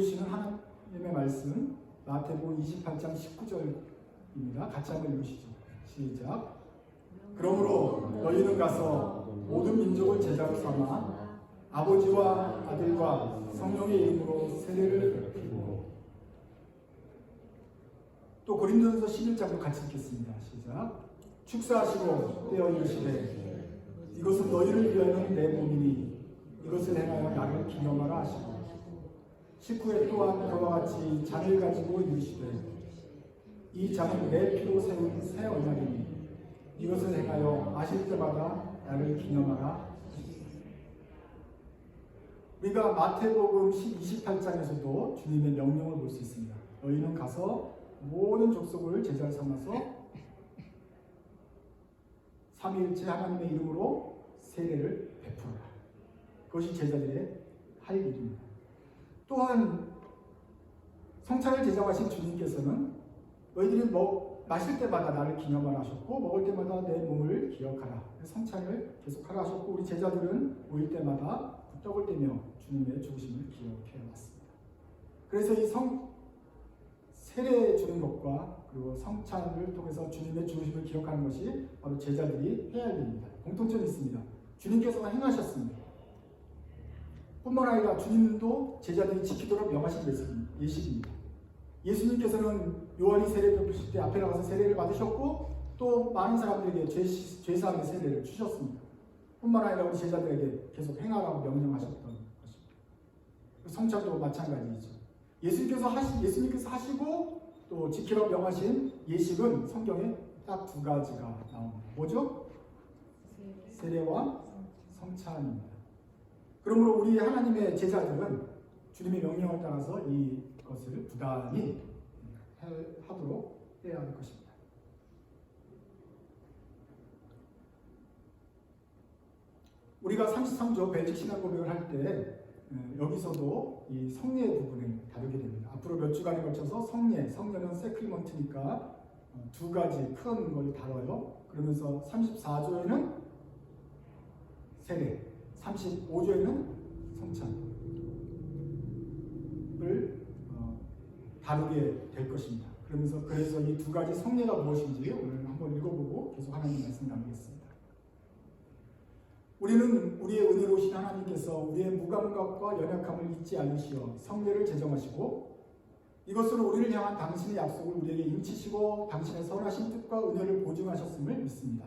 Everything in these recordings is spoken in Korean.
주시는 하나님의 말씀 마태복음 28장 19절입니다. 같이 한번 읽으시죠. 시작. 그러므로 너희는 가서 모든 민족을 제자로 삼아 아버지와 아들과 성령의 이름으로 세례를 베푸고. 또 고린도전서 11장도 같이 읽겠습니다. 시작. 축사하시고 떼어 이르시되 이것은 너희를 위하여 내 몸이니 이것을 행하여 나를 기념하라 하시고 19회 또한 그와 같이 잔을 가지고 이르시되 이 잔은 내 피로 세운 새 언약이니 이것을 행하여 마실 때마다 나를 기념하라. 우리가 마태복음 28장에서도 주님의 명령을 볼 수 있습니다. 너희는 가서 모든 족속을 제자로 삼아서 삼위일체 하나님의 이름으로 세례를 베풀어라. 그것이 제자들의 할 일입니다. 또한 성찬을 제정하신 주님께서는 너희들이 마실 때마다 나를 기념하라 하셨고 먹을 때마다 내 몸을 기억하라. 성찬을 계속하라 하셨고 우리 제자들은 모일 때마다 떡을 떼며 주님의 죽으심을 기억해 왔습니다. 그래서 이 세례 주는 것과 그리고 성찬을 통해서 주님의 죽으심을 기억하는 것이 바로 제자들이 해야 할 일입니다. 공통점이 있습니다. 주님께서 행하셨습니다. 뿐만 아니라 주님도 제자들이 지키도록 명하신 예식입니다. 예수님께서는 요한이 세례 베푸실 때 앞에 나가서 세례를 받으셨고 또 많은 사람들에게 죄사함의 세례를 주셨습니다. 뿐만 아니라 우리 제자들에게 계속 행하라고 명령하셨던 것입니다. 성찬도 마찬가지이죠. 예수님께서 하시고 또 지키라고 명하신 예식은 성경에 딱 두 가지가 나옵니다. 뭐죠? 세례와 성찬입니다. 그러므로 우리 하나님의 제자들은 주님의 명령을 따라서 이것을 부단히 하도록 해야 할 것입니다. 우리가 33조 벨직 신앙 고백을 할 때 여기서도 이 성례 부분을 다루게 됩니다. 앞으로 몇 주간에 걸쳐서 성례는 세크리먼트니까 두 가지 큰 걸 다뤄요. 그러면서 34조에는 세례, 35조에는 성찬을 다루게 될 것입니다. 그래서 이 두 가지 성례가 무엇인지 오늘 한번 읽어보고 계속 하나님 말씀 나누겠습니다. 우리는 우리의 은혜로우신 하나님께서 우리의 무감각과 연약함을 잊지 않으시어 성례를 제정하시고 이것으로 우리를 향한 당신의 약속을 우리에게 인치시고 당신의 선하신 뜻과 은혜를 보증하셨음을 믿습니다.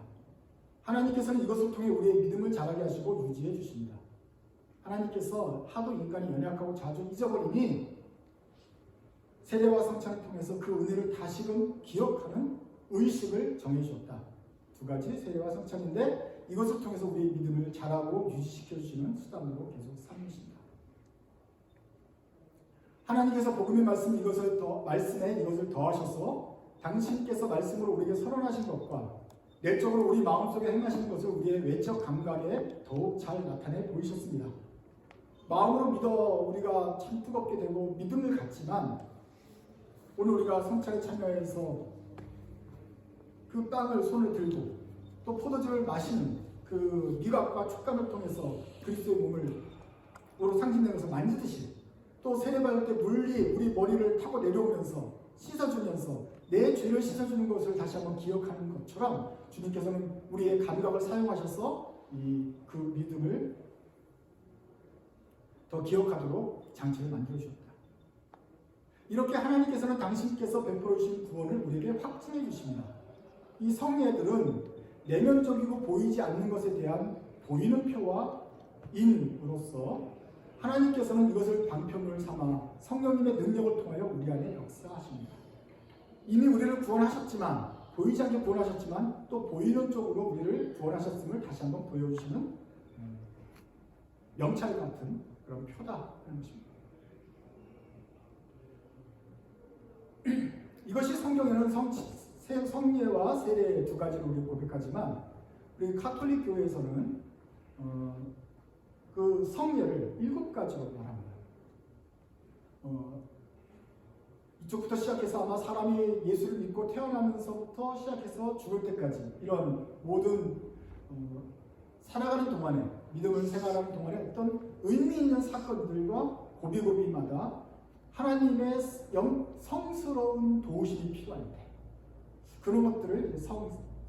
하나님께서는 이것을 통해 우리의 믿음을 자라게 하시고 유지해 주십니다. 하나님께서 하도 인간이 연약하고 자주 잊어버리니 세례와 성찬을 통해서 그 은혜를 다시금 기억하는 의식을 정해주셨다. 두 가지 세례와 성찬인데 이것을 통해서 우리의 믿음을 자라고 유지시켜 주시는 수단으로 계속 삼으십니다. 하나님께서 복음의 말씀에 이것을 더하셔서 당신께서 말씀으로 우리에게 선언하신 것과 내적으로 우리 마음속에 행하신 것을 우리의 외적 감각에 더욱 잘 나타내 보이셨습니다. 마음으로 믿어 우리가 참 뜨겁게 되고 믿음을 갖지만 오늘 우리가 성찬에 참여해서 그 빵을 손을 들고 또 포도즙을 마시는 그 미각과 촉감을 통해서 그리스도의 몸으로 상징되면서 만지듯이 또 세례받을 때 물리 우리 머리를 타고 내려오면서 씻어주면서 내 죄를 씻어주는 것을 다시 한번 기억하는 것처럼 주님께서는 우리의 감각을 사용하셔서 그 믿음을 더 기억하도록 장치를 만들어주셨다. 이렇게 하나님께서는 당신께서 베풀어 주신 구원을 우리에게 확증해 주십니다. 이 성례들은 내면적이고 보이지 않는 것에 대한 보이는 표와 인으로서 하나님께서는 이것을 방편을 삼아 성령님의 능력을 통하여 우리 안에 역사하십니다. 이미 우리를 구원하셨지만 보이지 않게 구원하셨지만 또 보이는 쪽으로 우리를 구원하셨음을 다시 한번 보여주시는 명찰 같은 그런 표다 하는 것입니다. 이것이 성경에는 성례와 세례 두 가지로 우리 고백하지만 우리 카톨릭 교회에서는 그 성례를 7가지로 말합니다. 이쪽부터 시작해서 아마 사람이 예수를 믿고 태어나면서부터 시작해서 죽을 때까지 이런 모든 살아가는 동안에 믿음을 생활하는 동안에 어떤 의미 있는 사건들과 고비고비마다 하나님의 성스러운 도우심이 필요할 때 그런 것들을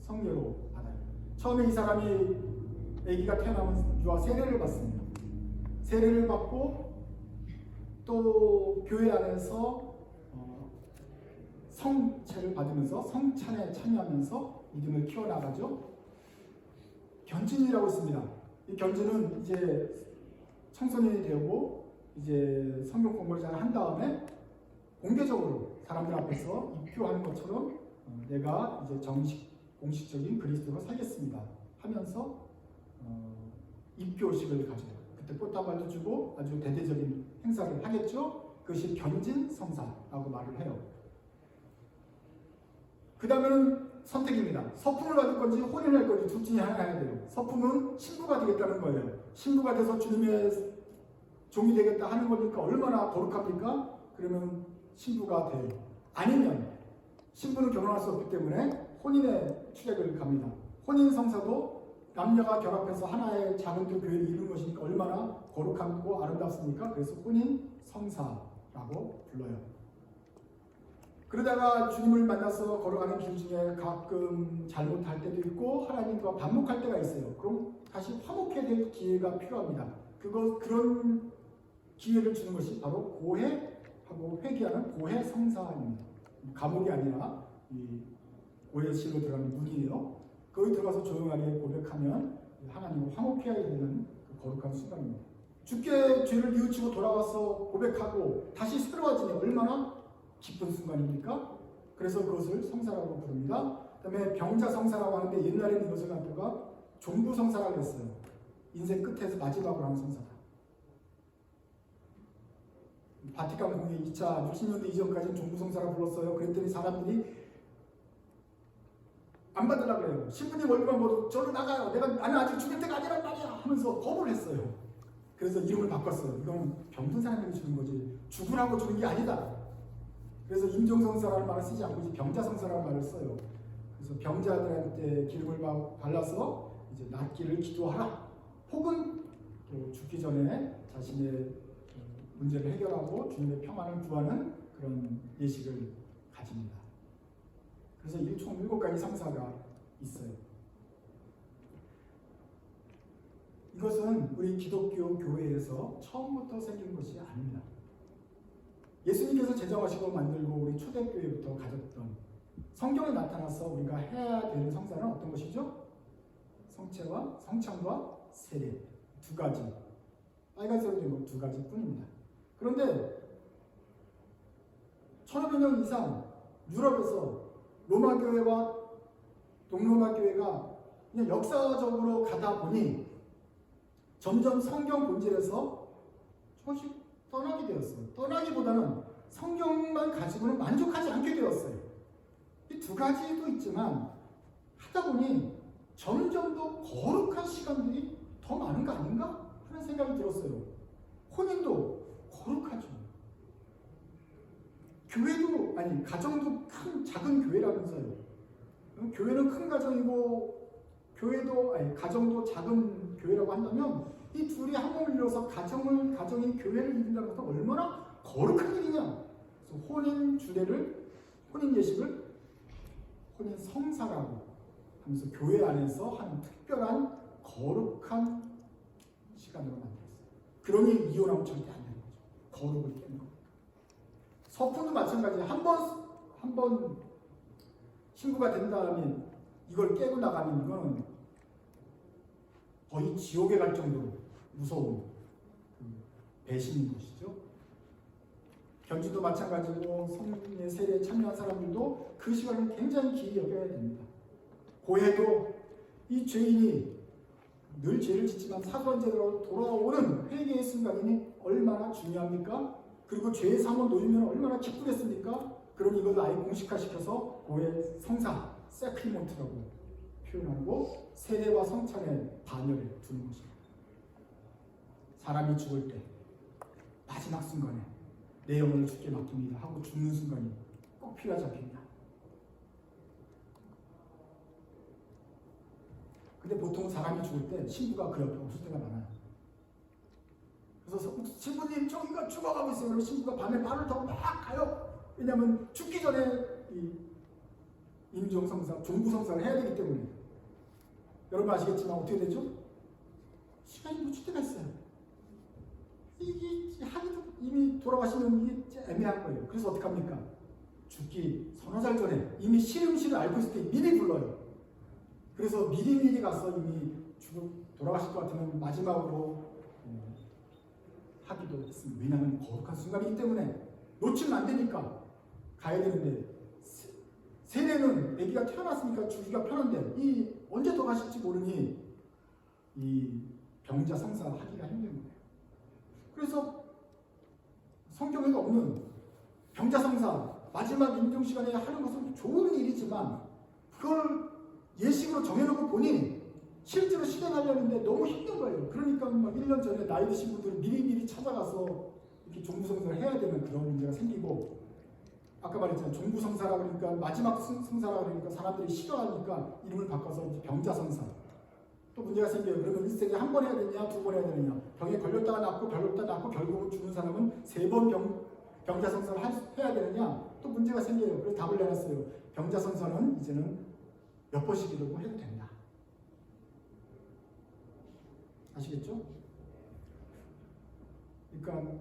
성녀로 받아요. 처음에 이 사람이 아기가 태어나면 유아 세례를 받습니다. 세례를 받고 또 교회 안에서 성체를 받으면서 성찬에 참여하면서 믿음을 키워나가죠. 견진이라고 있습니다. 이 견진은 이제 청소년이 되고 이제 성경 공부를 잘 한 다음에 공개적으로 사람들 앞에서 입교하는 것처럼 내가 이제 공식적인 그리스도로 살겠습니다 하면서 입교식을 가져요. 그때 꽃다발도 주고 아주 대대적인 행사를 하겠죠. 그것이 견진 성사라고 말을 해요. 그 다음에는 선택입니다. 서품을 받을 건지 혼인할 건지 둘 중에 하나 해야 돼요. 서품은 신부가 되겠다는 거예요. 신부가 돼서 주님의 종이 되겠다 하는 거니까 얼마나 거룩합니까? 그러면 신부가 돼요. 아니면 신부는 결혼할 수 없기 때문에 혼인의 출애굽을 갑니다. 혼인 성사도 남녀가 결합해서 하나의 작은 교회를 이루는 것이니까 얼마나 거룩하고 아름답습니까? 그래서 혼인 성사라고 불러요. 그러다가 주님을 만나서 걸어가는 길 중에 가끔 잘못할 때도 있고 하나님과 반목할 때가 있어요. 그럼 다시 화목해야 될 기회가 필요합니다. 그런 기회를 주는 것이 바로 고해하고 회개하는 고해 성사입니다. 감옥이 아니라 이 고해실로 들어가는 문이에요. 거기 들어가서 조용하게 고백하면 하나님과 화목해야 되는 그 거룩한 순간입니다. 주께 죄를 뉘우치고 돌아와서 고백하고 다시 새로워지면 얼마나 기쁜 순간입니까? 그래서 그것을 성사라고 부릅니다. 그 다음에 병자 성사라고 하는데 옛날에는 이것을 갖다가 종부 성사라고 했어요. 인생 끝에서 마지막으로 하는 성사다. 바티칸 공회 2차 60년대 이전까지는 종부 성사라고 불렀어요. 그랬더니 사람들이 안 받으려고 그래요. 신부님 얼굴만 보고 저로 나가요. 나는 아직 죽을 때가 아니란 말이야 하면서 거부를 했어요. 그래서 이름을 바꿨어요. 이건 병든 사람에게 주는 거지 죽으라고 주는 게 아니다. 그래서 임종성사라는 말을 쓰지 않고 병자성사라는 말을 써요. 그래서 병자들한테 기름을 발라서 이제 낫기를 기도하라. 혹은 또 죽기 전에 자신의 문제를 해결하고 주님의 평안을 구하는 그런 예식을 가집니다. 그래서 이 총 7가지 성사가 있어요. 이것은 우리 기독교 교회에서 처음부터 생긴 것이 아닙니다. 예수님께서 제정하시고 만들고 우리 초대교회부터 가졌던 성경에 나타나서 우리가 해야 되는 성사는 어떤 것이죠? 성체와 성찬과 세례 두 가지. 빨간색으로 된 두 가지뿐입니다. 그런데 1500여 년 이상 유럽에서 로마 교회와 동로마 교회가 그냥 역사적으로 가다 보니 점점 성경 본질에서 조금씩 떠나게 되었어요. 떠나기보다는 성경만 가지고는 만족하지 않게 되었어요. 이 두 가지도 있지만 하다 보니 점점 더 거룩한 시간들이 더 많은 거 아닌가 하는 생각이 들었어요. 혼인도 거룩하죠. 교회도 가정도 작은 교회라면서요. 교회는 큰 가정이고 가정도 작은 교회라고 한다면 이 둘이 한 몸을 이뤄서 가정이 교회를 이룬다는 것은 얼마나 거룩한 일이냐. 그래서 혼인 예식을 혼인 성사라고 하면서 교회 안에서 한 특별한 거룩한 시간으로 만들었어요. 그러니 이혼하면 절대 안 되는 거죠. 거룩을 깨는 겁니다. 서품도 마찬가지예요. 한 번 신부가 된 다음에 이걸 깨고 나가면 이거는 거의 지옥에 갈 정도로 무서운 배신인 것이죠. 견주도 마찬가지고 성령의 세례에 참여한 사람들도 그 시간을 굉장히 기이 여겨야 됩니다. 고해도 이 죄인이 늘 죄를 짓지만 사소한 죄로 돌아오는 회개의 순간이 얼마나 중요합니까? 그리고 죄에서 한번 놓이면 얼마나 기쁘겠습니까? 그러니 이것을 아예 공식화시켜서 고해 성사, 세크리먼트라고 표현하고 세례와 성찬의 반열에 두는 것입니다. 사람이 죽을 때 마지막 순간에 내 영혼을 주께 맡깁니다 하고 죽는 순간이 꼭 피가 잡힙니다. 근데 보통 사람이 죽을 때 신부가 그 옆에 없을 때가 많아요. 그래서 그래서 신부님 저기가 죽어가고 있어요. 그래서 신부가 밤에 발을 타고 막 가요. 왜냐하면 죽기 전에 이 임종성사, 종부성사를 해야 되기 때문에. 여러분 아시겠지만 어떻게 되죠? 시간이 놓칠 때가 있어요. 이게 하기도 이미 돌아가시면 이게 애매한 거예요. 그래서 어떡합니까? 죽기 서너 달 전에 이미 시름시를 알고 있을 때 미리 불러요. 그래서 미리 가서 이미 돌아가실 것 같으면 마지막으로 하기도 했습니다. 왜냐하면 거룩한 순간이기 때문에 놓치면 안 되니까 가야 되는데, 세례는 아기가 태어났으니까 주기가 편한데 이 언제 더 가실지 모르니 이 병자 성사 하기가 힘든 거예요. 그래서 성경에도 없는 병자 성사 마지막 임종 시간에 하는 것은 좋은 일이지만 그걸 예식으로 정해놓고 보니 실제로 실행하려는데 너무 힘든 거예요. 그러니까 막 1년 전에 나이 드신 분들은 미리미리 찾아가서 이렇게 종부성사를 해야 되는 그런 문제가 생기고, 아까 말했잖아요. 종부성사라 그러니까 마지막 성사라 그러니까 사람들이 싫어하니까 이름을 바꿔서 병자성사. 또 문제가 생겨요. 그러면 일생에 한 번 해야 되느냐, 두 번 해야 되느냐. 병에 걸렸다가 낫고 걸렸다가 낫고 결국은 죽는 사람은 3번 병자성사를 해야 되느냐. 또 문제가 생겨요. 그래서 답을 내놨어요. 병자성사는 이제는 몇 번씩이라도 해도 된다. 아시겠죠? 그러니까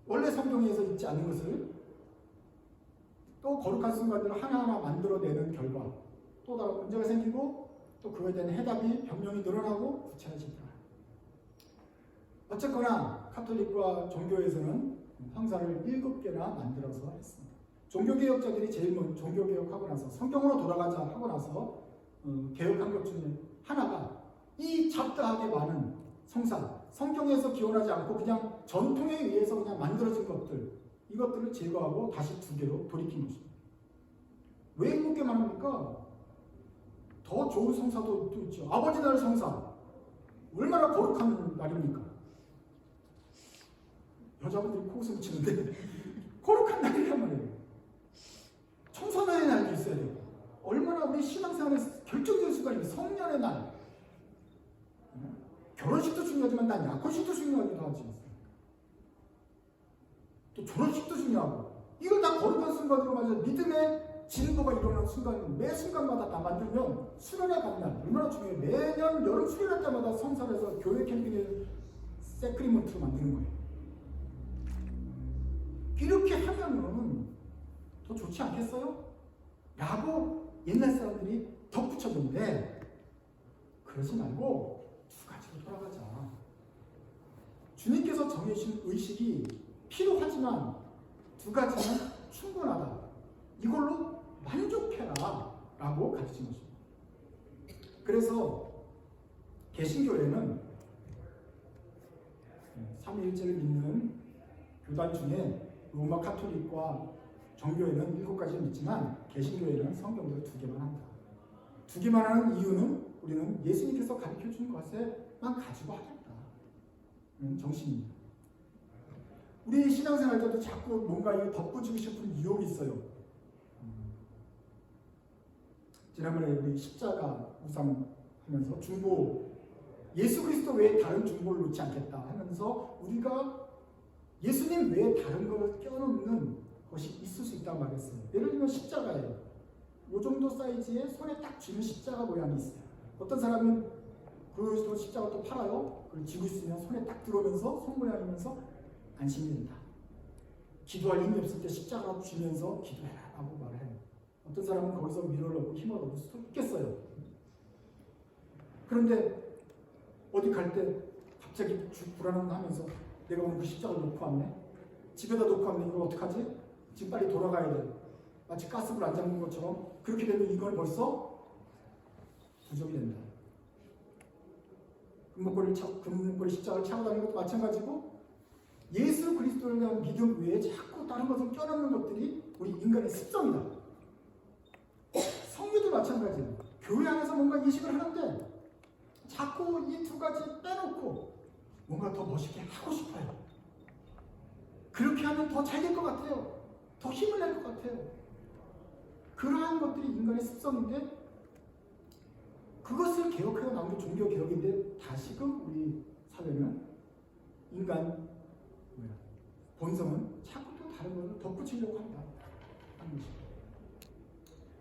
원래 성경에서 있지 않은 것을 또 거룩한 순간들을 하나하나 만들어내는 결과 또 다른 문제가 생기고 또 그거에 대한 해답이 변명이 늘어나고 구체화되더라. 어쨌거나 카톨릭과 종교에서는 성사를 7개나 만들어서 했습니다. 종교개혁자들이 제일 먼저 종교개혁하고 나서 성경으로 돌아가자 하고 나서 개혁한 것 중에 하나가 이 잡다하게 많은 성사, 성경에서 기원하지 않고 그냥 전통에 의해서 그냥 만들어진 것들, 이것들을 제거하고 다시 2개로 돌이킨 것입니다. 왜 7개만 합니까? 더 좋은 성사도 또 있죠. 아버지 날 성사, 얼마나 거룩한 날입니까? 여자분들이 코웃음 치는데 거룩한 날이란 말이에요. 청소년의 날도 있어야 되고, 얼마나 우리 신앙생활에 결정적인 순간이에요. 성년의 날, 결혼식도 중요하지만 난 약혼식도 중요하기도 하지 않습니까? 또 졸업식도 중요하고, 이걸 다 거룩한 순간으로 맞아 믿음의 진보가 일어나는 순간, 매 순간마다 다 만들면 수련회 가는 날 얼마나 중요해요. 매년 여름 수련회 때마다 성사를 해서 교회 캠핑을 세크리먼트로 만드는 거예요. 이렇게 하면은 더 좋지 않겠어요? 라고 옛날 사람들이 덧붙였는데, 그러지 말고 2가지로 돌아가자. 주님께서 정해주신 의식이 필요하지만 2가지는 충분하다. 이걸로 만족해라 라고 가르친 것입니다. 그래서 개신교회는 삼위일체를 믿는 교단 중에 로마 카톨릭과 정교회는 7가지를 믿지만 개신교회는 성경대로 2개만 한다. 2개만 하는 이유는 우리는 예수님께서 가르쳐준 것에만 가지고 하겠다는 정신입니다. 우리 신앙생활 때도 자꾸 뭔가 덧붙이고 싶은 유혹이 있어요. 지난번에 우리 십자가 묵상하면서 중보, 예수 그리스도 외에 다른 중보를 놓지 않겠다 하면서 우리가 예수님 외에 다른 걸 껴놓는 것이 있을 수 있다고 말했어요. 예를 들면 십자가예요. 이 정도 사이즈의 손에 딱 쥐는 십자가 모양이 있어요. 어떤 사람은 그 십자가 또 팔아요. 그걸 쥐고 있으면 손에 딱 들어오면서 손 모양이면서 안심이 된다. 기도할 힘이 없을 때 십자가라도 쥐면서 기도해라 라고 말을 해요. 어떤 사람은 거기서 위로를 얻고 힘을 얻을 수도 있겠어요. 그런데 어디 갈 때 갑자기 불안하면서 내가 오늘 그 십자가를 놓고 왔네? 집에다 놓고 왔네. 이거 어떡하지? 지금 빨리 돌아가야 돼. 마치 가스불 안 잡는 것처럼. 그렇게 되면 이건 벌써 부족이 된다. 금목걸이 십자가를 차고 다니는 것도 마찬가지고, 예수 그리스도를 대한 믿음 외에 자꾸 다른 것을 껴넣는 것들이 우리 인간의 습성이다. 성교도 마찬가지예요. 교회 안에서 뭔가 이식을 하는데 자꾸 이 2가지 빼놓고 뭔가 더 멋있게 하고 싶어요. 그렇게 하면 더 잘 될 것 같아요. 더 힘을 낼 것 같아요. 그러한 것들이 인간의 습성인데, 그것을 개혁해서 나온 게 종교개혁인데 다시금 우리 하려면 인간 본성은 자꾸 또 다른 것을 덧붙이려고 한다 하는 것입니다.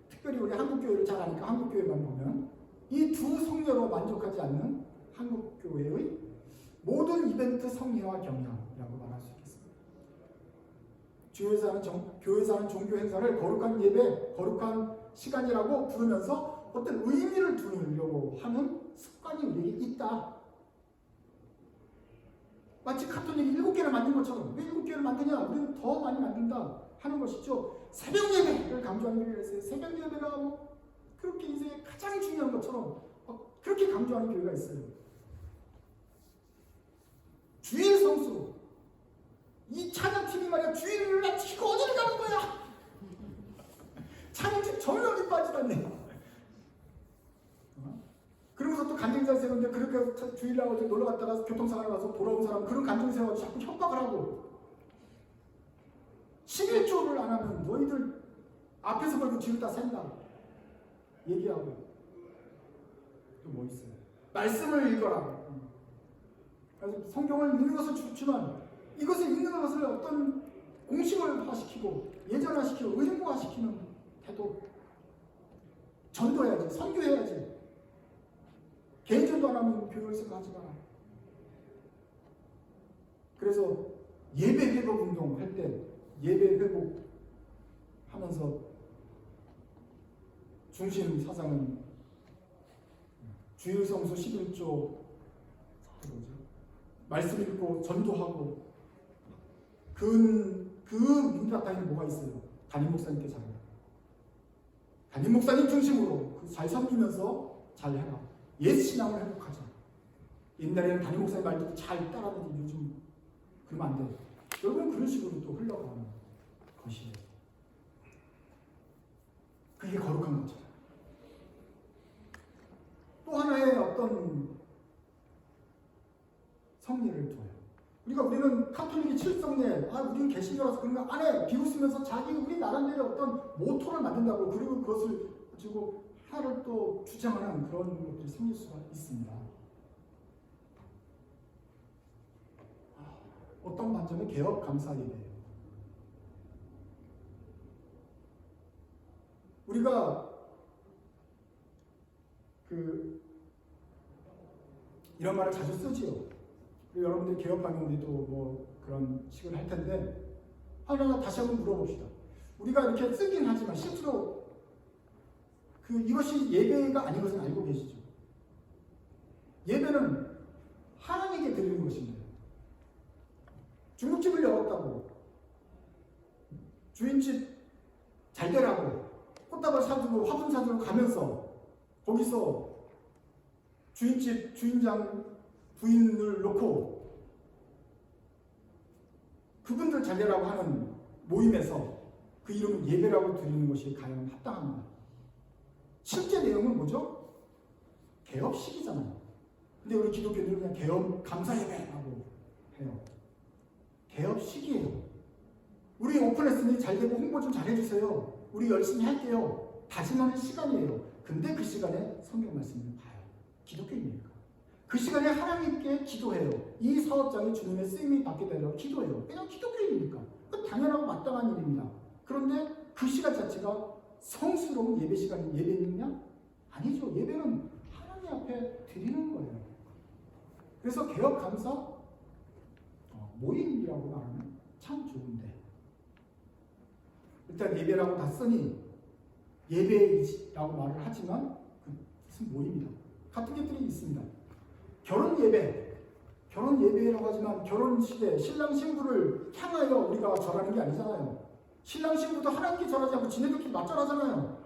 특별히 우리 한국교회를 잘 아니까 한국교회만 보면 이 두 성녀로 만족하지 않는 한국교회의 모든 이벤트 성리와 경향이라고 말할 수 있겠습니다. 교회에서 하는 종교 행사를 거룩한 예배, 거룩한 시간이라고 부르면서 어떤 의미를 두려고 하는 습관이 우리에게 있다. 마치 카톨릭이 7개를 만든 것처럼 왜 7개를 만드냐? 우리는 더 많이 만든다 하는 것이죠. 새벽 예배를 강조하는 교회가 있어요. 새벽 예배가 뭐 그렇게 인생에 가장 중요한 것처럼 그렇게 강조하는 교회가 있어요. 주일 성수, 이 찬양팀이 말이야 주일을 나 지금 어디를 가는 거야? 찬양팀 전혀 빠지도 않네. 그러면서 또 간증자 세우는데 그렇게 주일날 어디 놀러 갔다가 교통사고를 나서 돌아온 사람 그런 간증 세워가지고 자꾸 협박을 하고 11조를 안 하면 너희들 앞에서 걸고 뒤를 다 샌다 얘기하고 또 뭐 있어요? 말씀을 읽어라. 그래서 성경을 읽는 것은 좋지만 이것을 읽는 것을 어떤 공식화시키고 예전화시키고 의무화시키는 태도, 전도해야지, 선교해야지. 개인전도 안 하면 교회를 생각하지 마라. 그래서 예배 회복 운동 할 때 예배 회복 하면서 중심 사상은 주일 성수 11조 말씀 읽고 전도하고 그 밑바탕에 뭐가 있어요? 담임 목사님께 잘해라. 담임 목사님 중심으로 잘 섬기면서 잘 해라. 옛 신앙을 회복하자. 옛날에는 담임 목사님 말 듣고 잘 따라다니지 요즘 그러면 안 돼. 결국은 그런 식으로 또 흘러가는 것이에요. 그게 거룩한 거잖아요. 또 하나의 어떤 성리를 둬요. 우리는 카톨릭이 7성례, 우리는 개신교라서 그런 거 안 해. 비웃으면서 우리 나름대로 어떤 모토를 만든다고 그리고 그것을 가지고 하나를 또 주장하는 그런 것들이 생길 수가 있습니다. 어떤 관점의 개혁 감사 예배예요. 우리가 이런 말을 자주 쓰지요. 그리고 여러분들이 개혁하면 우리도 뭐 그런 식을 할 텐데 하나 다시 한번 물어봅시다. 우리가 이렇게 쓰긴 하지만 실제로 이것이 예배가 아닌 것은 알고 계시죠? 예배는 하나님께 드리는 것입니다. 중국집을 열었다고 주인집 잘 되라고 꽃다발 사주고 화분 사주고 가면서 거기서 주인집 주인장 부인을 놓고 그분들 잘 되라고 하는 모임에서 그 이름을 예배라고 드리는 것이 과연 합당한가? 실제 내용은 뭐죠? 개업식이잖아요. 근데 우리 기독교들은 그냥 개업 감사예배라고 해요. 개업식이에요. 우리 오픈했으니 잘 되고 홍보 좀 잘해주세요. 우리 열심히 할게요. 다짐하는 시간이에요. 근데 그 시간에 성경 말씀을 봐요. 기독교인이니까. 그 시간에 하나님께 기도해요. 이 사업장이 주님의 쓰임이 받게 되려고 기도해요. 그냥 기독교인이니까. 그건 당연하고 마땅한 일입니다. 그런데 그 시간 자체가 성스러운 예배 시간이 예배느냐? 아니죠. 예배는 하나님 앞에 드리는 거예요. 그래서 개업 감사 모임이라고 말하면 참 좋은데 일단 예배라고 다 쓰니 예배라고 말을 하지만 무슨 모임이다. 같은 것들이 있습니다. 결혼 예배라고 하지만 결혼식에 신랑 신부를 향하여 우리가 절하는 게 아니잖아요. 신랑 신부도 하나님께 절하지 않고 지네들끼리 맞절하잖아요.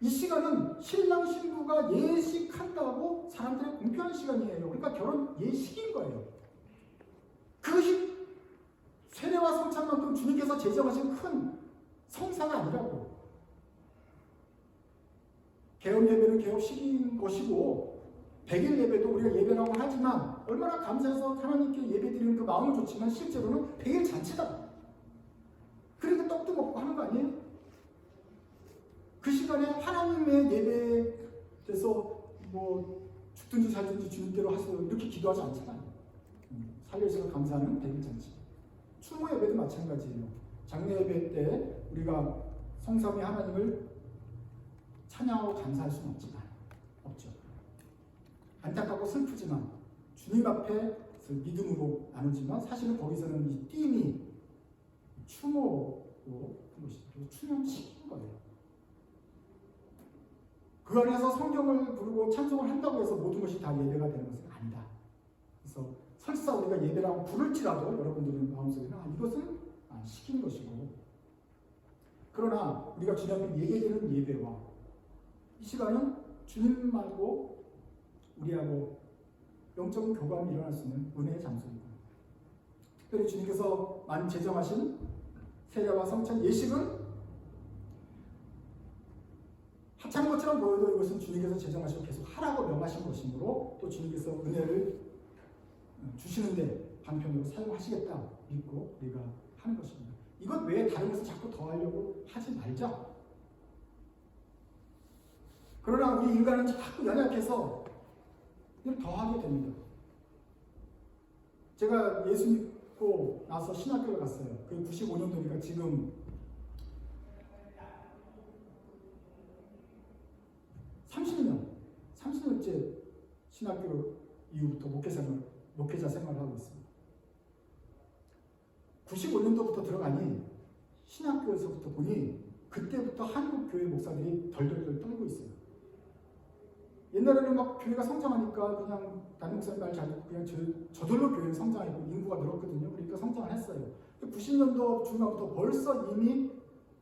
이 시간은 신랑 신부가 예식한다고 사람들의 공평한 시간이에요. 그러니까 결혼 예식인 거예요. 그것이 세례와 성찬만큼 주님께서 제정하신 큰 성사가 아니라고. 개업 예배는 개업식인 것이고 100일 예배도 우리가 예배라고 하지만 얼마나 감사해서 하나님께 예배드리는 그 마음은 좋지만 실제로는 100일 잔치다. 그러니까 떡도 먹고 하는 거 아니에요? 그 시간에 하나님의 예배에서 뭐 죽든지 살든지 주님대로 하세요 이렇게 기도하지 않잖아요. 살려주셔서 감사하는 대리잔치. 추모 예배도 마찬가지예요. 장례 예배 때 우리가 성삼위 하나님을 찬양하고 감사할 수는 없죠. 안타깝고 슬프지만 주님 앞에 믿음으로 나누지만 사실은 거기서는 이 띠임이 추모로 한 것이죠. 추념시킨 거예요. 그 안에서 성경을 부르고 찬송을 한다고 해서 모든 것이 다 예배가 되는 것은 아니다. 그래서 설사 우리가 예배라고 부를지라도 여러분들의 마음속에는 이것은 시킨 것이고, 그러나 우리가 주님 앞에 예배드리는 예배와 이 시간은 주님 말고 우리하고 영적인 교감이 일어날 수 있는 은혜의 장소입니다. 특별히 주님께서 많이 제정하신 세례와 성찬 예식은 하찮은 것처럼 보여도 이것은 주님께서 제정하시고 계속 하라고 명하신 것이므로 또 주님께서 은혜를 주시는데 방편으로 사용하시겠다 믿고 우리가 하는 것입니다. 이것 외에 다른 것을 자꾸 더하려고 하지 말자. 그러나 우리 인간은 자꾸 연약해서 더하게 됩니다. 제가 예수 믿고 나서 신학교를 갔어요. 그게 95년도니까 지금 30년째 신학교 이후부터 목회자 생활을 하고 있습니다. 95년도부터 들어가니 신학교에서부터 보니 그때부터 한국 교회 목사들이 덜덜덜 떨고 있어요. 옛날에는 막 교회가 성장하니까 그냥 담임 목사님 말 잘 듣고 그냥 저절로 교회는 성장했고 인구가 늘었거든요. 그러니까 성장을 했어요. 90년도 중반부터 벌써 이미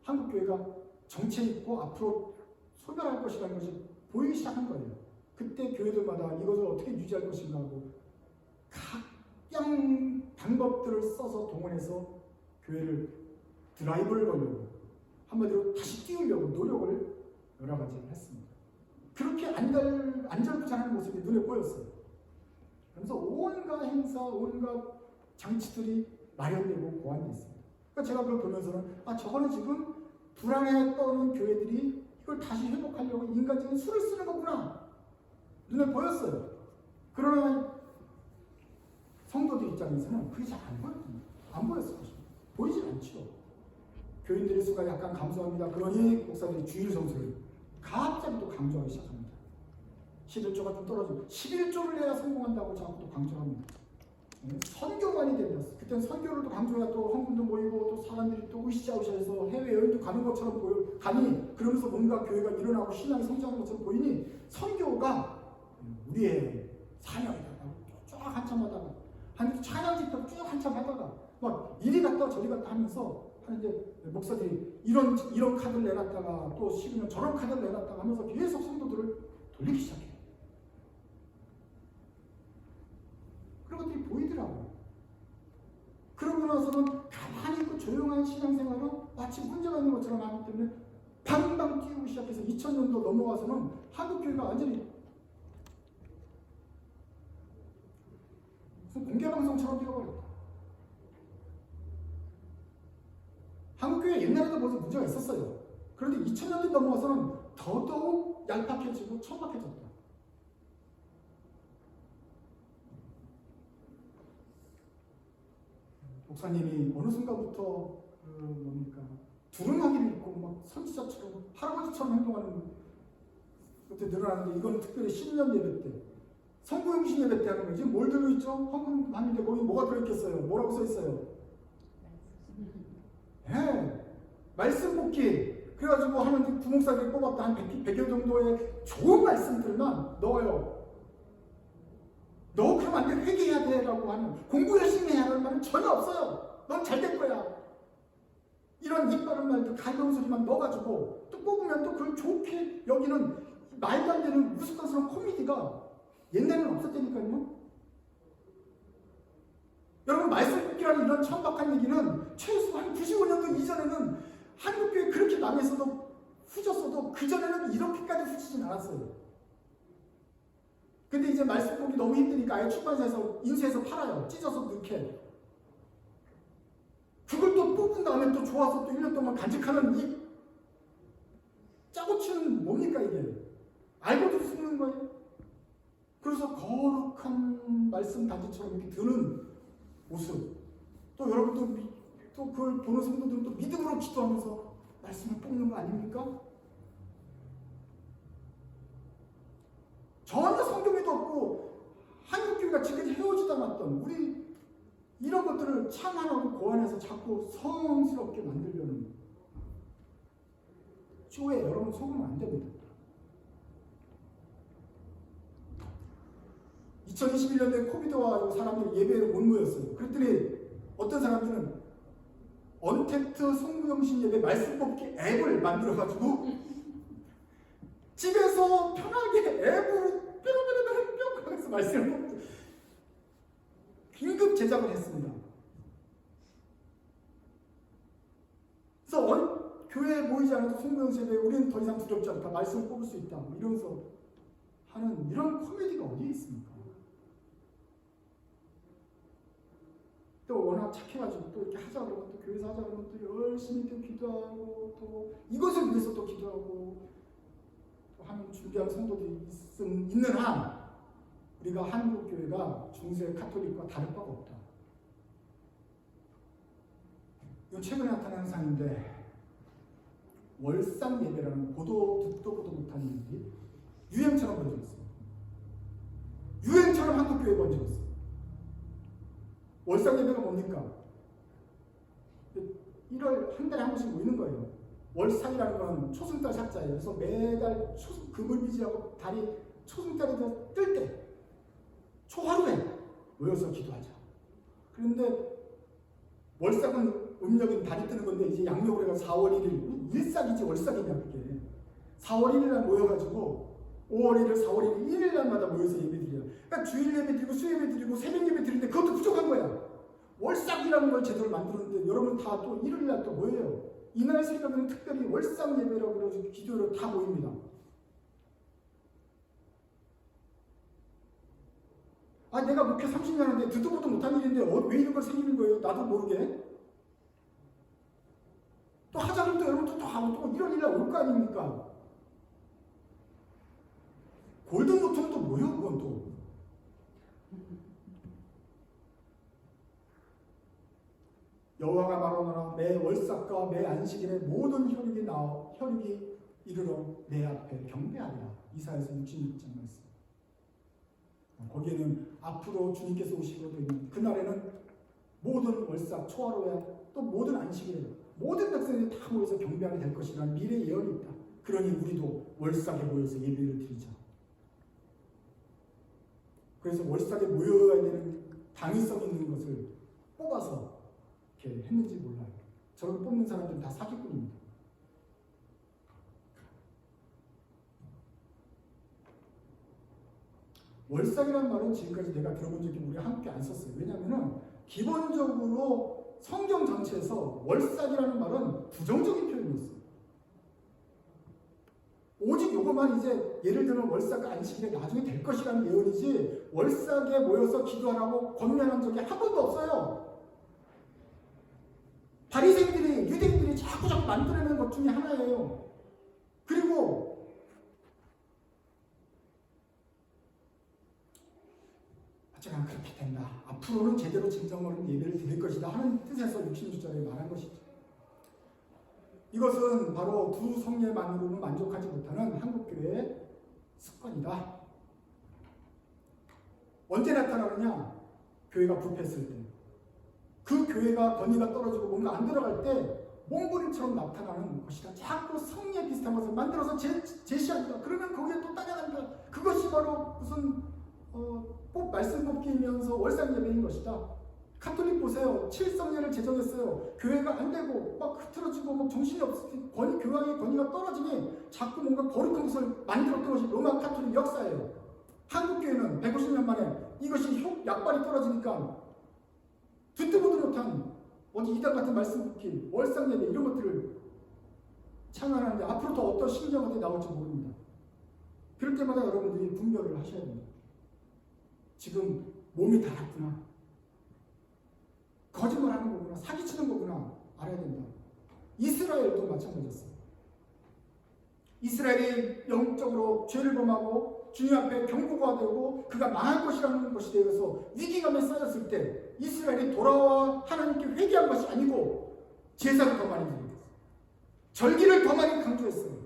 한국 교회가 정체 있고 앞으로 소멸할 것이라는 것이 보이기 시작한 거예요. 그때 교회들마다 이것을 어떻게 유지할 것인가 하고 각양 방법들을 써서 동원해서 교회를 드라이브를 걸려고 한마디로 다시 띄우려고 노력을 여러 가지 했습니다. 그렇게 안절부절하는 모습이 눈에 보였어요. 그래서 온갖 행사, 온갖 장치들이 마련되고 보완되어 있습니다. 그러니까 제가 그걸 보면서는 저거는 지금 불안해 떠오는 교회들이 이걸 다시 회복하려고 인간적인 수를 쓰는 거구나 눈에 보였어요. 그러나 성도들 입장에서는 그게 잘 안 보였을 것입니다. 보이질 않죠. 교인들의 수가 약간 감소합니다. 그러니 목사들이 주일 성수를 갑자기 또 강조하기 시작합니다. 11조가 좀 떨어지고 11조를 해야 성공한다고 자꾸 또 강조합니다. 선교만이 된다. 그때는 선교를 또 강조해야 또 헌금도 모이고 또 사람들이 또 으쌰으쌰해서 해외여행도 가는 것처럼 가니 그러면서 뭔가 교회가 일어나고 신앙이 성장하는 것처럼 보이니 선교가 우리의 사명이다. 쭉 한참 하다가 한 찬양 집회를 쭉 한참 하다가 막 이리 갔다 저리 갔다 하면서 하는데 목사들이 이런 카드를 내놨다가 또 싫으면 저런 카드를 내놨다가 하면서 계속 성도들을 돌리기 시작해요. 그런 것들이 보이더라고요. 그러고 나서는 가만히 있고 조용한 신앙생활로 마치 문제가 있는 것처럼 하기 때문에 방방 뛰고 시작해서 2000년도 넘어와서는 한국교회가 완전히 무슨 공개방송처럼 되어버렸다. 한국교회 옛날에도 벌써 문제가 있었어요. 그런데 2000년대 넘어와서는 더더욱 얄팍해지고 천박해졌다. 목사님이 어느 순간부터 두루마기를 입고 막 선지자처럼 할아버지처럼 행동하는 것들이 늘어나는데 이건 특별히 신년 예배 때 성부영신 예배 때 하는 거예요. 지금 뭘 들어있죠? 헌금 하는데 거기 뭐가 들어있겠어요? 뭐라고 써있어요? 말씀 복기. 그래가지고 하는 부목사들이 뽑았다 한 100여 정도의 좋은 말씀들만 넣어요. 너 그럼 안 돼, 회개해야 돼 라고 하는, 공부 열심히 해야 하는 말은 전혀 없어요. 넌 잘 될 거야. 이런 이빠른 말들 가벼운 소리만 넣어가지고 또 뽑으면 또 그걸 좋게 여기는 말도 안 되는 우스꽝스러운 코미디가 옛날에는 없었다니까요. 여러분 말씀 뽑기라는 이런 천박한 얘기는 최소 한 95년도 이전에는 한국교회 그렇게 망했어도 후졌어도 그전에는 이렇게까지 후지진 않았어요. 근데 이제 말씀 보기 너무 힘드니까 아예 출판사에서 인쇄해서 팔아요. 찢어서 넣게. 그걸 또 뽑은 다음에 또 좋아서 또 1년 동안 간직하는 이 짜고치는 뭡니까 이게? 알고도 숨는 거예요. 그래서 거룩한 말씀 단지처럼 이렇게 드는 모습, 또 여러분도 또 그걸 보는 성도들은 또 믿음으로 기도하면서 말씀을 뽑는 거 아닙니까? 전혀 성경에도 없고 한국교회가 지금까지 헤어지다 않았던 우리 이런 것들을 참하고 고안해서 자꾸 성스럽게 만들려는 쇼에 여러분 속으면 안 됩니다. 2021년도에 코비드와 가지고 사람들이 예배를 못 모였어요. 그랬더니 어떤 사람들은 언택트 송구영신 예배 말씀 뽑기 앱을 만들어가지고 집에서 편하게 앱으로 뿅뿅뿅뿅 하면서 말씀을 뽑고 긴급 제작을 했습니다. 그래서 교회에 모이지 않아도 송구영신 예배 우리는 더 이상 두렵지 않다. 말씀을 뽑을 수 있다. 이러면서 하는 이런 코미디가 어디에 있습니까? 또 워낙 착해가지고 또 이렇게 하자 그러면 또 교회에서 하자 그러면 또 열심히 또 기도하고 또 이것을 위해서 또 기도하고 또 하는 준비한 성도들이 있는 한 우리가 한국 교회가 중세 카톨릭과 다를 바가 없다. 이건 최근에 나타난 현상인데 월상 예배라는 듣도 보도 못한 일이 유행처럼 번지고 있어요. 유행처럼 한국 교회에 번지고 있어요. 월상 예배가 뭡니까? 1월 한 달에 한 번씩 모이는 거예요. 월상이라는 건 초승달 삭자예요. 그래서 매달 금을비지하고 달이 초승달이 뜰 때 초하루에 모여서 기도하자. 그런데 월상은 음력은 달이 뜨는 건데 이제 양력으로 해서 4월 1일 일삭이지 월삭이냐 그게 4월 1일 날 모여가지고 5월 1일, 4월 1일, 1일 날마다 모여서 예배 드려요. 그러니까 주일 예배 드리고 수요 예배 드리고 새벽 예배 드리는데 그것도 부족한 거야. 월삭이라는 걸 제대로 만들었는데 여러분 다 또 1일 날 또 모여요. 이날 새벽에는 특별히 월삭 예배라고 그래서 기도를 다 모입니다. 아 내가 목회 30년 하는데 듣도 보도 못한 일인데 왜 이런 걸 생기는 거예요? 나도 모르게. 또 하자 그러면 또 여러분 또 하고 또 이런 일날 올 거 아닙니까? 골든노트는 또 뭐예요? 그건 또. 여호와가 말하노라 매 월삭과 매 안식일에 모든 혈육이 이르러 내 앞에 경배하리라. 이사야서 66장 말씀. 거기에는 앞으로 주님께서 오시고도 있는 그날에는 모든 월삭 초하루에 또 모든 안식일에 모든 백성들이 다 모여서 경배하게 될 것이라는 미래 예언이 있다. 그러니 우리도 월삭에 모여서 예배를 드리자. 그래서 월삭에 모여야 되는 당위성 있는 것을 뽑아서 이렇게 했는지 몰라요. 저를 뽑는 사람들은 다 사기꾼입니다. 월삭이라는 말은 지금까지 내가 들어본 적이 우리 함께 안 썼어요. 왜냐하면 기본적으로 성경 전체에서 월삭이라는 말은 부정적인 표현이었어요. 오직 요것만 이제 예를 들면 월삭과 안식일에 나중에 될 것이라는 예언이지 월삭에 모여서 기도하라고 권면한 적이 한 번도 없어요. 바리새인들이 유대인들이 자꾸 만들어내는 것 중에 하나예요. 그리고 어쩌면 그렇게 된다. 앞으로는 제대로 진정으로 예배를 드릴 것이다 하는 뜻에서 66절에 말한 것이죠. 이것은 바로 두 성례만으로는 만족하지 못하는 한국교회의 습관이다. 언제 나타나느냐? 교회가 부패했을 때. 그 교회가 권위가 떨어지고 뭔가 안 들어갈 때 몽골인처럼 나타나는 것이다. 자꾸 성례 비슷한 것을 만들어서 제시한다. 그러면 거기에 또 따라간다. 그것이 바로 무슨 말씀 뽑기면서 월상 예배인 것이다. 카톨릭 보세요. 7성례를 제정했어요. 교회가 안 되고 막 흐트러지고 막 정신이 없을 때 교황의 권위가 떨어지니 자꾸 뭔가 거룩한 것을 만들었던 것이 로마 카톨릭 역사예요. 한국교회는 150년 만에 이것이 약발이 떨어지니까 듣도 보도 못한 어디 이단 같은 말씀 뽑기, 월상 예배 이런 것들을 창안하는데 앞으로 더 어떤 신경이 나올지 모릅니다. 그럴 때마다 여러분들이 분별을 하셔야 됩니다. 지금 몸이 닳았구나. 거짓말하는 거구나. 사기치는 거구나. 알아야 된다. 이스라엘도 마찬가지였어요. 이스라엘이 영적으로 죄를 범하고 주님 앞에 경고가 되고 그가 망할 것이라는 것에 대해서 위기감에 쌓였을 때 이스라엘이 돌아와 하나님께 회개한 것이 아니고 제사를 더 많이 드렸어요. 절기를 더 많이 강조했어요.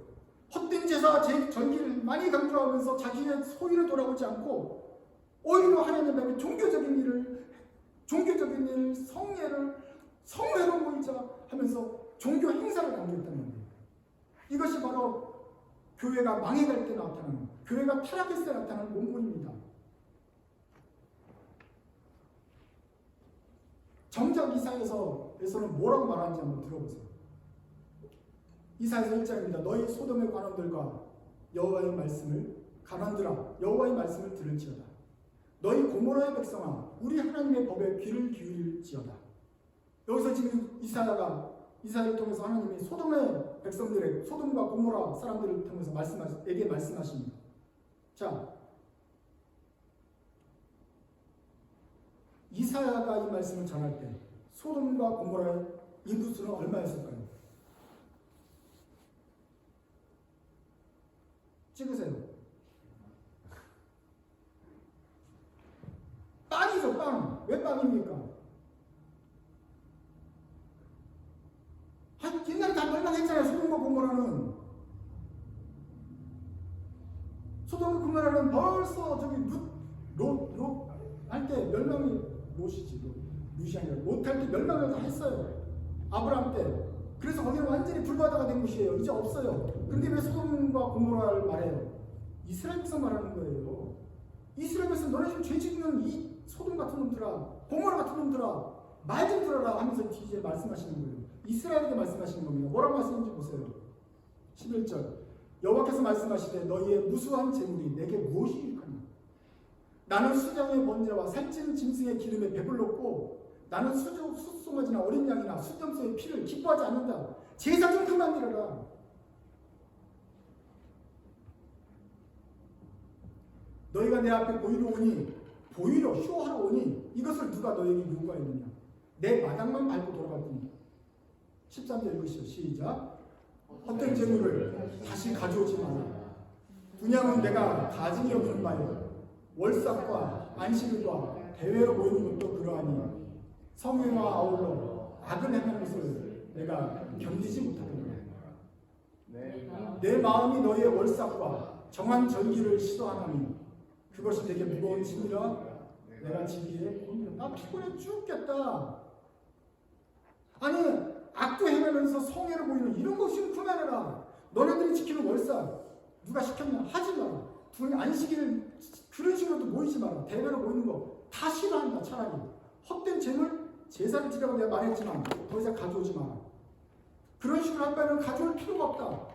헛된 제사와 절기를 많이 강조하면서 자기의 소유를 돌아보지 않고 오히려 하나님 앞에 종교적인 일, 성회로 모이자 하면서 종교 행사를 남겼다는 거예요. 이것이 바로 교회가 망해갈 때 나타나는, 교회가 타락했을 때 나타나는 본문입니다. 정작 이사야서에서는 뭐라고 말하는지 한번 들어보세요. 이사야서 1장입니다. 너희 소돔의 관원들과 여호와의 말씀을, 관원들아 여호와의 말씀을 들을지어다. 너희 고모라의 백성아 우리 하나님의 법에 귀를 기울일지어다. 여기서 지금 이사야를 통해서 하나님이 소돔의 백성들에게, 소돔과 고모라 사람들을 통해서 말씀하십니다. 자, 이사야가 이 말씀을 전할 때 소돔과 고모라의 인구수는 얼마였을까요? 찍으세요. 빵이죠, 빵. 왜 빵입니까? 옛날에 다 멸망했잖아요. 소돔과 고모라는. 소돔과 고모라는 벌써 저기 롯 할 때 멸망이, 롯이 아니라 롯 할 때 멸망을 다 했어요. 아브라함 때. 그래서 거기는 완전히 불바다가 된 곳이에요. 이제 없어요. 그런데 왜 소돔과 고모라를 말해요? 이스라엘 백성 말하는 거예요. 이스라엘 백성, 너네 지금 죄 짓는 이 소돔 같은 놈들아, 고모라 같은 놈들아, 말 좀 들어라 하면서 이제 말씀하시는 거예요. 이스라엘에게 말씀하시는 겁니다. 뭐라고 말씀하시는지 보세요. 11절 여호와께서 말씀하시되 너희의 무수한 재물이 내게 무엇이 유익하냐? 나는 수장의 번제와 살찐 짐승의 기름에 배불렀고 나는 숫송아지나 어린 양이나 수점소의 피를 기뻐하지 않는다. 제사 좀 그만 드려라. 너희가 내 앞에 보이러 쇼하러 오니 이것을 누가 너희에게 요구하였느냐? 내 마당만 밟고 돌아갈 뿐이다. 13절 읽으시죠. 시작. 헛된 재물을 다시 가져오지 마라. 분양은 내가 가증히 여기는 바요. 월삭과 안식일과 대회로 모이는 것도 그러하니 성회와 아울러 악을 행하는 것을 내가 견디지 못하더라. 내 마음이 너희의 월삭과 정한 절기를 시도하나니 그것이 되게 무거운 짐이라 내가 지기에 곤두라. 나 피곤해 죽겠다. 아니, 악도 행하면서 성회를 보이는 이런 거 좀 그만해라. 너네들이 지키는 월삭 누가 시켰냐? 하지 마라. 안식일 그런 식으로도 모이지 마라. 대회로 모이는 거 다 싫어한다. 차라리 헛된 재물 제사를 지라고 내가 말했지만 더 이상 가져오지 마라. 그런 식으로 할 바에는 가져올 필요가 없다.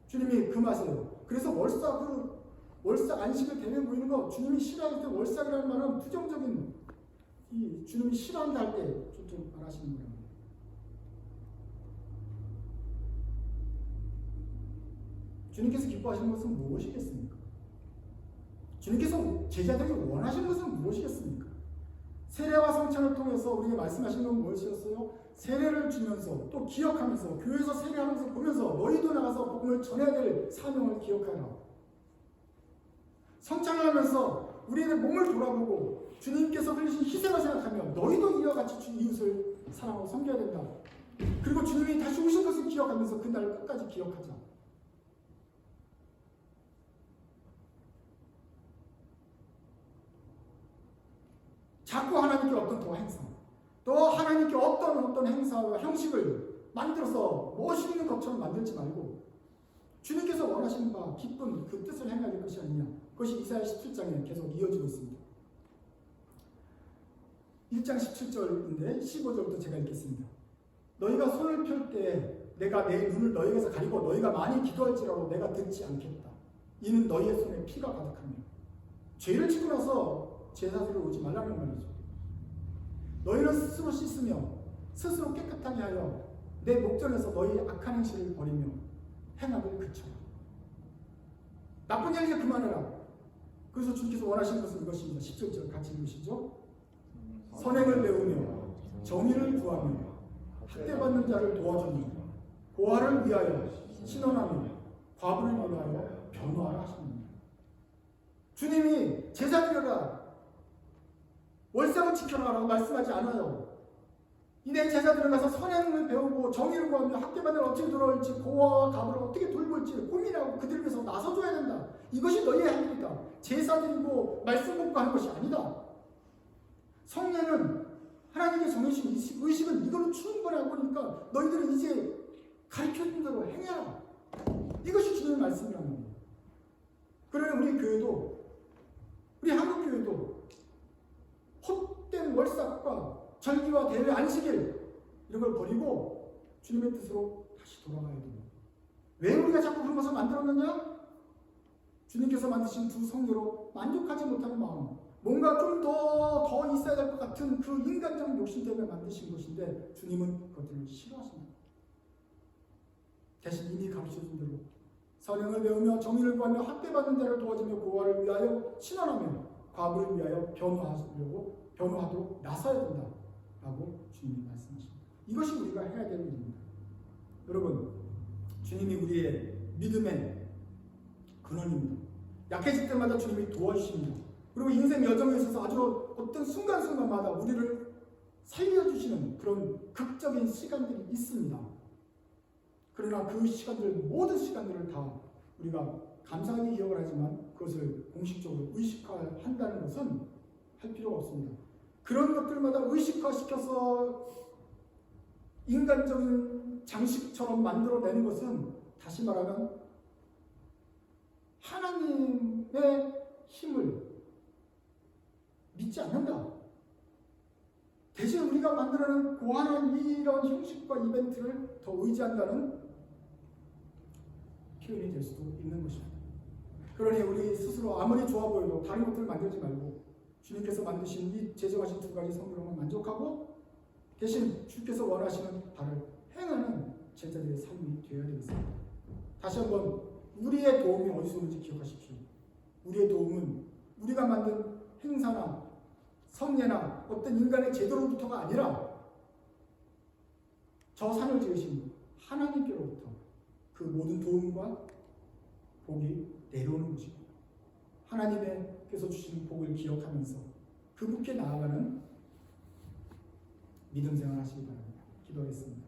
주님이 금하세요. 그래서 월삭 안식일 대회 모이는 거 주님이 싫어할 때 월삭이라는 말은 부정적인, 이 주님이 싫어한다 할 때 좀 말하시는 거예요. 주님께서 기뻐하시는 것은 무엇이겠습니까? 주님께서 제자들이 원하시는 것은 무엇이겠습니까? 세례와 성찬을 통해서 우리에게 말씀하신 건 무엇이었어요? 세례를 주면서 또 기억하면서 교회에서 세례하면서 보면서 너희도 나가서 복음을 전해야 될 사명을 기억하라. 성찬을 하면서 우리의 몸을 돌아보고 주님께서 흘리신 희생을 생각하며 너희도 이와 같이 주 이웃을 사랑하고 섬겨야 된다. 그리고 주님이 다시 오신 것을 기억하면서 그날을 끝까지 기억하자. 자꾸 하나님께 또 하나님께 어떤 행사와 형식을 만들어서 멋있는 것처럼 만들지 말고 주님께서 원하시는 바 기쁜 그 뜻을 행해야 될 것이 아니냐. 그것이 이사야 17장에 계속 이어지고 있습니다. 1장 17절인데 15절부터 제가 읽겠습니다. 너희가 손을 펼 때 내가 내 눈을 너희에게서 가리고 너희가 많이 기도할지라도 내가 듣지 않겠다. 이는 너희의 손에 피가 가득하며 죄를 짓고 나서 제사드리러 오지 말라는 말이죠. 너희는 스스로 씻으며 스스로 깨끗하게 하여 내 목전에서 너희의 악한 행실을 버리며 행악을 그쳐라. 나쁜 일 이제 그만해라. 그래서 주님께서 원하시는 것은 이것입니다. 17절 같이 읽으시죠. 선행을 배우며 정의를 구하며 학대받는 자를 도와주며 고아를 위하여 신원하며 과부를 위하여 변호하라 하십니다. 주님이 제사드려라. 월상을 지켜라라고 말씀하지 않아요. 이내 제자들은 가서 선행을 배우고 정의를 구하며 학대반을 어떻게 돌아올지 고아와 가부를 어떻게 돌볼지 고민하고 그들을 위해서 나서줘야 된다. 이것이 너희의 할 일이다. 제사 드리고 말씀 공부하는 것이 아니다. 성례는 하나님의 정해진 의식은 이걸로 충분하고 그러니까 너희들은 이제 가르쳐준 대로 행해라. 이것이 주님의 말씀이라는 거예요. 그러면 우리 교회도 우리 한국교회도 헛된 월삭과 절기와 대회 안식일 이런 걸 버리고 주님의 뜻으로 다시 돌아가야 됩니다. 왜 우리가 자꾸 그런 것을 만들었느냐? 주님께서 만드신 두 성례로 만족하지 못하는 마음, 뭔가 좀 더 있어야 될 것 같은 그 인간적인 욕심 때문에 만드신 것인데 주님은 그것들을 싫어하십니다. 대신 이미 가르쳐준 대로 선행을 배우며 정의를 구하며 학대받는 자를 도와주며 고아를 위하여 신원하며 과부를 위하여 변호하도록 나서야 된다라고 주님이 말씀하십니다. 이것이 우리가 해야 될 일입니다. 여러분, 주님이 우리의 믿음의 근원입니다. 약해질 때마다 주님이 도와주십니다. 그리고 인생 여정에 있어서 아주 어떤 순간순간마다 우리를 살려주시는 그런 극적인 시간들이 있습니다. 그러나 그 시간들, 모든 시간들을 다 우리가 감사하게 기억을 하지만 그것을 공식적으로 의식화한다는 것은 할 필요가 없습니다. 그런 것들마다 의식화시켜서 인간적인 장식처럼 만들어내는 것은 다시 말하면 하나님의 힘을 믿지 않는다. 대신 우리가 만들어낸 고안한 이런 형식과 이벤트를 더 의지한다는 표현이 될 수도 있는 것입니다. 그러니 우리 스스로 아무리 좋아 보여도 다른 것들을 만들지 말고 주님께서 만드신 이 제정하신 두 가지 성경만 만족하고 대신 주께서 원하시는 바를 행하는 제자들의 삶이 되어야 되겠습니다. 다시 한번 우리의 도움이 어디서 오는지 기억하십시오. 우리의 도움은 우리가 만든 행사나 성례나 어떤 인간의 제도로부터가 아니라 저 산을 지으신 하나님께로부터 그 모든 도움과 복이 내려오는 것입니다. 하나님께서 주신 복을 기억하면서 그분께 나아가는 믿음 생활 하시기 바랍니다. 기도하겠습니다.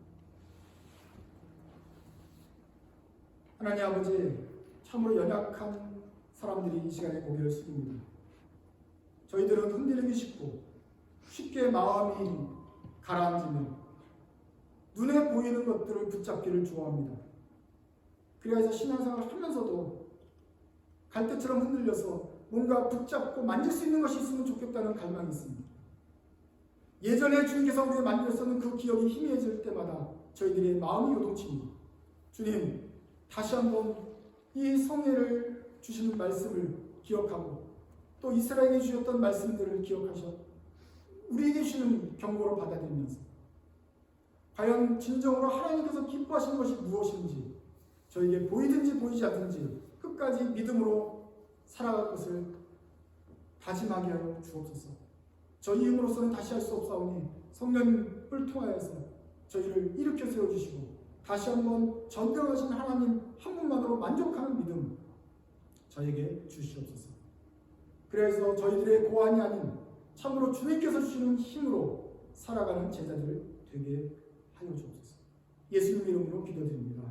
하나님 아버지, 참으로 연약한 사람들이 이 시간에 고개를 숙입니다. 저희들은 흔들리기 쉽고 쉽게 마음이 가라앉으며 눈에 보이는 것들을 붙잡기를 좋아합니다. 그래서 신앙생활을 하면서도 갈대처럼 흔들려서 뭔가 붙잡고 만질 수 있는 것이 있으면 좋겠다는 갈망이 있습니다. 예전에 주님께서 우리를 만들었었는 그 기억이 희미해질 때마다 저희들의 마음이 요동칩니다. 주님, 다시 한번 이 성례를 주시는 말씀을 기억하고 또 이스라엘에게 주셨던 말씀들을 기억하셔 우리에게 주시는 경고로 받아들이면서 과연 진정으로 하나님께서 기뻐하시는 것이 무엇인지 저에게 보이든지 보이지 않든지 끝까지 믿음으로 살아갈 것을 다짐하게 하여 주옵소서. 저희 힘으로서는 다시 할 수 없사오니 성령을 통하여서 저희를 일으켜 세워주시고 다시 한번 전능하신 하나님 한 분만으로 만족하는 믿음 저에게 주시옵소서. 그래서 저희들의 고안이 아닌 참으로 주님께서 주시는 힘으로 살아가는 제자들 되게 하여 주옵소서. 예수님 이름으로 기도드립니다.